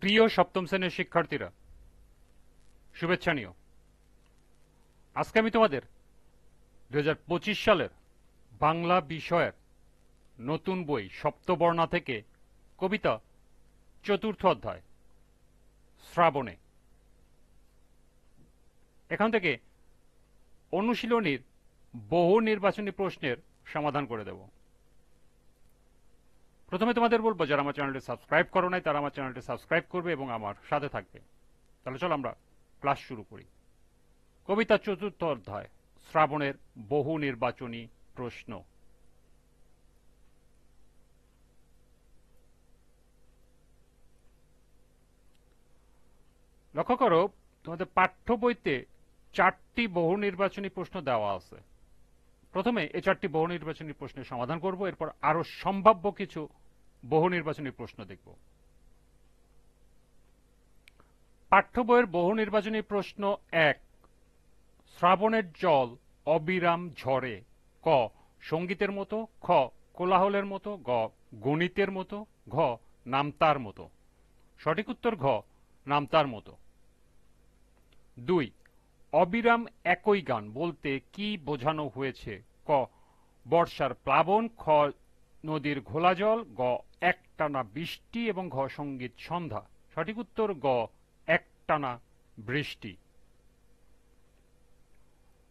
প্রিয় সপ্তম শ্রেণীর শিক্ষার্থীরা, শুভেচ্ছা নিও। আজকে আমি তোমাদের 2025 সালের বাংলা বিষয়ের নতুন বই সপ্তবর্ণা থেকে কবিতা চতুর্থ অধ্যায় শ্রাবণে, এখান থেকে অনুশীলনীর বহু নির্বাচনী প্রশ্নের সমাধান করে দেব। প্রথমে তোমাদের বলবো, যারা আমার চ্যানেলটি সাবস্ক্রাইব করো নাই তারা আমার চ্যানেলটি সাবস্ক্রাইব করবে এবং আমার সাথে থাকবে। তাহলে চলো আমরা ক্লাস শুরু করি। কবিতা চতুর্থ অধ্যায় শ্রাবণের বহু নির্বাচনী প্রশ্ন। লক্ষ্য করো, তোমাদের পাঠ্য বইতে 4টি বহু নির্বাচনী প্রশ্ন দেওয়া আছে। প্রথমে এই 4টি বহু নির্বাচনী প্রশ্নের সমাধান করব, এরপর আরো সম্ভাব্য কিছু বহু নির্বাচনী প্রশ্ন দেখব। পাঠ্য বইয়ের বহু নির্বাচনী প্রশ্ন 1, শ্রাবণের জল অবিরাম ঝরে। ক, সঙ্গীতের মতো। খ, কোলাহলের মতো। গ, গণিতের মতো। ঘ, নামতার মতো। সঠিক উত্তর ঘ, নামতার মতো। 2, অবিরাম একই গান বলতে কি বোঝানো হয়েছে? ক, বর্ষার প্লাবন। খ, নদীর ঘোলা জল। গ, একটানা বৃষ্টি। এবং ঘ, সঙ্গীত সন্ধ্যা। সঠিক উত্তর গ, একটানা বৃষ্টি।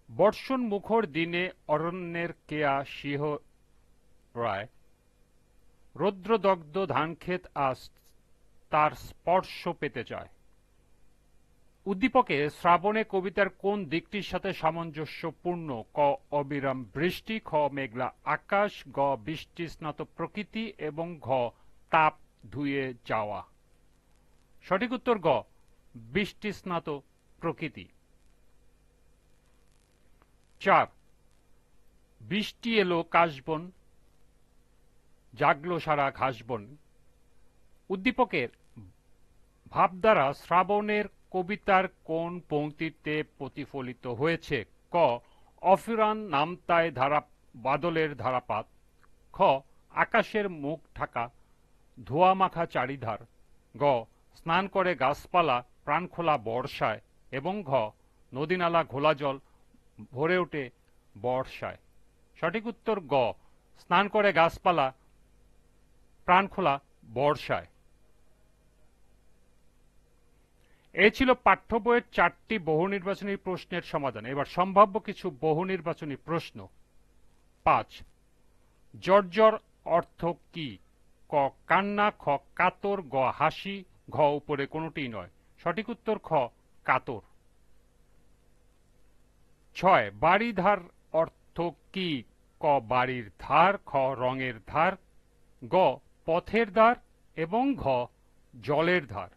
বর্ষণ মুখর দিনে অরণ্যের কেয়া শিহরায়। রৌদ্রদগ্ধ ধানক্ষেত আজ তার স্পর্শ পেতে চায়। উদ্দীপকে শ্রাবণে কবিতার কোন দিকটির সাথে সামঞ্জস্যপূর্ণ? ক, অবিরাম বৃষ্টি। খ, মেঘলা আকাশ। গ, বৃষ্টি স্নাত প্রকৃতি। এবং ঘ, তাপ ধুয়ে যাওয়া। সঠিক উত্তর গ, বৃষ্টি স্নাত প্রকৃতি। 4, বৃষ্টি এলো কাশবন, জাগলো সারা ঘাসবন। উদ্দীপকের ভাব দ্বারা শ্রাবণের কবিতার কোন পংক্তিতে প্রতিফলিত হয়েছে? ক, অফুরান নামতায় ধারা বাদলের ধারাপাত। খ, আকাশের মুখ ঢাকা ধোয়া মাখা চারিধার। গ, স্নান করে গাছপালা প্রাণখোলা বর্ষায়। এবং ঘ, নদীনালা ঘোলা জল ভরে ওঠে বর্ষায়। সঠিক উত্তর গ, স্নান করে গাছপালা প্রাণখোলা বর্ষায়। এই ছিল পাঠ্য বইয়ের 4টি বহু নির্বাচনী প্রশ্নের সমাধান। এবার সম্ভাব্য কিছু বহু নির্বাচনী প্রশ্ন। 5, জর্জর অর্থ কি? ক, কান্না। খ, কাতর। গ, হাসি। ঘ, উপরে কোনটি নয়। সঠিক উত্তর খ, কাতর। 6, বাড়িধার অর্থ কি? ক, বাড়ির ধার। খ, রঙের ধার। গ, পথের ধার। এবং ঘ, জলের ধার।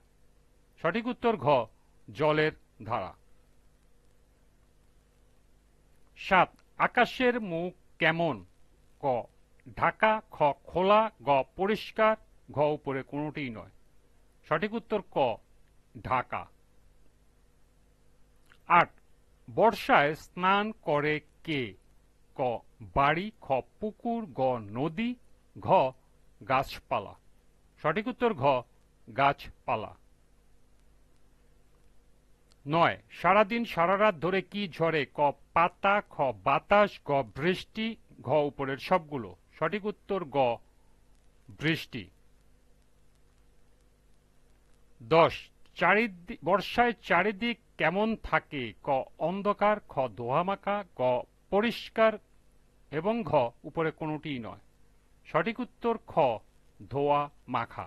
সঠিক উত্তর ঘ, জলের ধারা। 7, আকাশের মুখ কেমন? ক, ঢাকা। খ, খোলা। গ, পরিষ্কার। ঘ, উপরে কোনটিই নয়। সঠিক উত্তর ক, ঢাকা। 8, বর্ষায় স্নান করে কে? ক, বাড়ি। খ, পুকুর। গ, নদী। ঘ, গাছপালা। সঠিক উত্তর ঘ, গাছপালা। 9, সারাদিন সারারাত ধরে কি ঝরে? ক, পাতা। খ, বাতাস। গ, বৃষ্টি। ঘ, উপরের সবগুলো। সঠিক উত্তর গ, বৃষ্টি। 10, বর্ষায় চারিদিক কেমন থাকে? ক, অন্ধকার। খ, ধোঁয়ামাখা। গ, পরিষ্কার। এবং ঘ, উপরে কোনটিই নয়। সঠিক উত্তর খ, ধোঁয়া মাখা।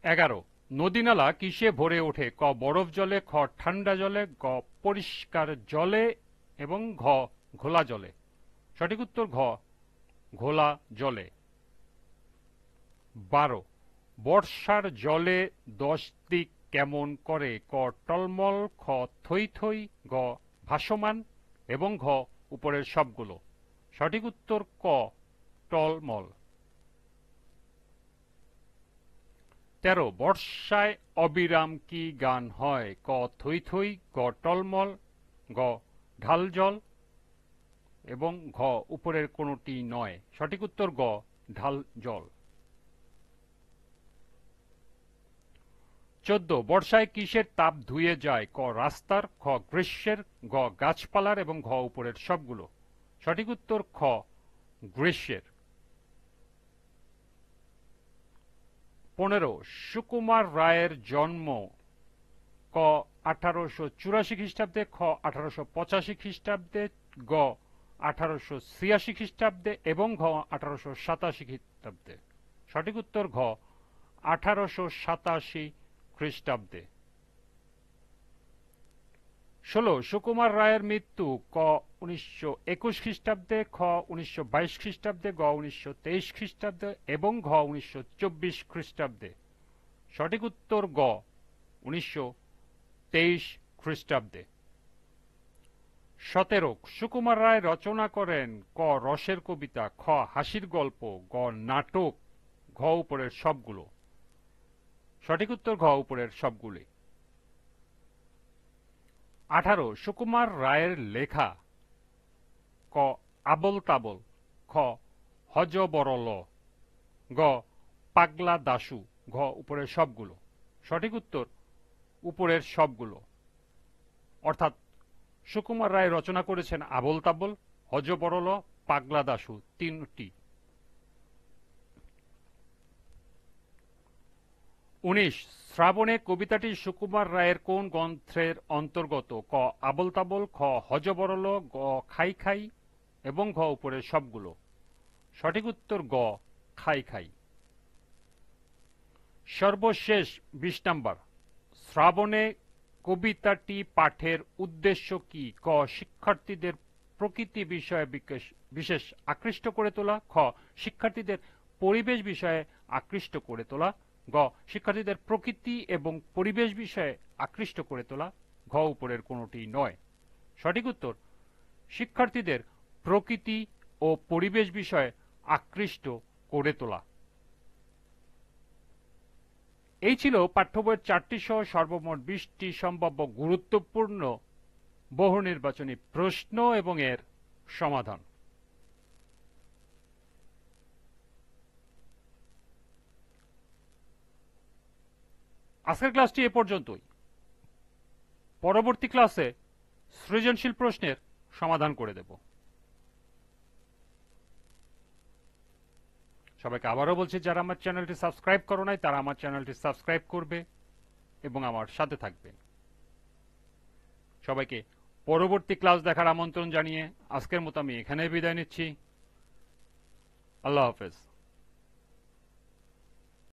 11, নদীনালা কিসে ভরে ওঠে? ক, বরফ জলে। খ, ঠান্ডা জলে। গ, পরিষ্কার জলে। এবং ঘ, ঘোলা জলে। সঠিক উত্তর ঘ, ঘোলা জলে। 12, বর্ষার জলে 10 দিক কেমন করে? ক, টলমল। খ, থই থই। গ, ভাসমান। এবং ঘ, উপরের সবগুলো। সঠিক উত্তর ক, টলমল। 13, বর্ষায় অবিরাম কি গান হয়? ক, থই থই। গ, টলমল। গ, ঢাল জল। এবং ঘ, উপরের কোনটি নয়। সঠিক উত্তর গ, ঢাল জল। 14 বর্ষায় কিসের তাপ ধুয়ে যায়? ক রাস্তার, খ গ্রীষ্মের, গ গাছপালার এবং ঘ উপরের সবগুলো। সঠিক উত্তর খ গ্রীষ্মের। 15 সুকুমার রায়ের জন্ম ক 1884 খ্রিস্টাব্দে, খ 1885 খ্রিস্টাব্দে, গ 1886 খ্রিস্টাব্দে এবং ঘ 1887 খ্রিস্টাব্দে। সঠিক উত্তর ঘ 1887 খ্রিস্টাব্দে। 16 সুকুমার রায়ের মৃত্যু ক 1921 খ্রিস্টাব্দে, খ 1922 খ্রিস্টাব্দে, গ 1923 খ্রিস্টাব্দে এবং ঘ 1924 খ্রিস্টাব্দে। সঠিক উত্তর গ 1923 খ্রিস্টাব্দে। 17 সুকুমার রায় রচনা করেন ক রসের কবিতা, খ হাসির গল্প, গ নাটক, ঘ উপরের সবগুলো। সঠিক উত্তর ঘ উপরের সবগুলি। 18 সুকুমার রায়ের লেখা ক আবল তাবল, খ হযবরল, গ পাগলা দাশু, ঘ উপরের সবগুলো। সঠিক উত্তর উপরের সবগুলো। অর্থাৎ সুকুমার রায় রচনা করেছেন আবল তাবল, হযবরল, পাগলা দাশু তিনটি। 19 শ্রাবণে কবিতাটি সুকুমার রায়ের কোন গ্রন্থের অন্তর্গত? ক আবল তাবল, খ হযবরল, গ খাই খাই এবং ঘ উপরের সবগুলো। সঠিক উত্তর গ খাই খাই। সর্বশেষ 20 নম্বর শ্রাবণে কবিতাটি পাঠের উদ্দেশ্য কি? ক শিক্ষার্থীদের প্রকৃতি বিষয়ে বিশেষ আকৃষ্ট করে তোলা, খ শিক্ষার্থীদের পরিবেশ বিষয়ে আকৃষ্ট করে তোলা, গ শিক্ষার্থীদের প্রকৃতি এবং পরিবেশ বিষয়ে আকৃষ্ট করে তোলা, ঘ উপরের কোনটি নয়। সঠিক উত্তর শিক্ষার্থীদের প্রকৃতি ও পরিবেশ বিষয়ে আকৃষ্ট করে তোলা। এই ছিল পাঠ্য বইয়ের 4টি সহ সর্বমোট 20টি সম্ভাব্য গুরুত্বপূর্ণ বহু নির্বাচনী প্রশ্ন এবং এর সমাধান। আজকের ক্লাসটি এ পর্যন্তই। পরবর্তী ক্লাসে সৃজনশীল প্রশ্নের সমাধান করে দেব। সবাইকে আবারও বলছি, যারা আমার চ্যানেলটি সাবস্ক্রাইব করো নাই তারা আমার চ্যানেলটি সাবস্ক্রাইব করবে এবং আমার সাথে থাকবে। সবাইকে পরবর্তী ক্লাস দেখার আমন্ত্রণ জানিয়ে আজকের মতো আমি এখানে বিদায় নিচ্ছি। আল্লাহ হাফেজ।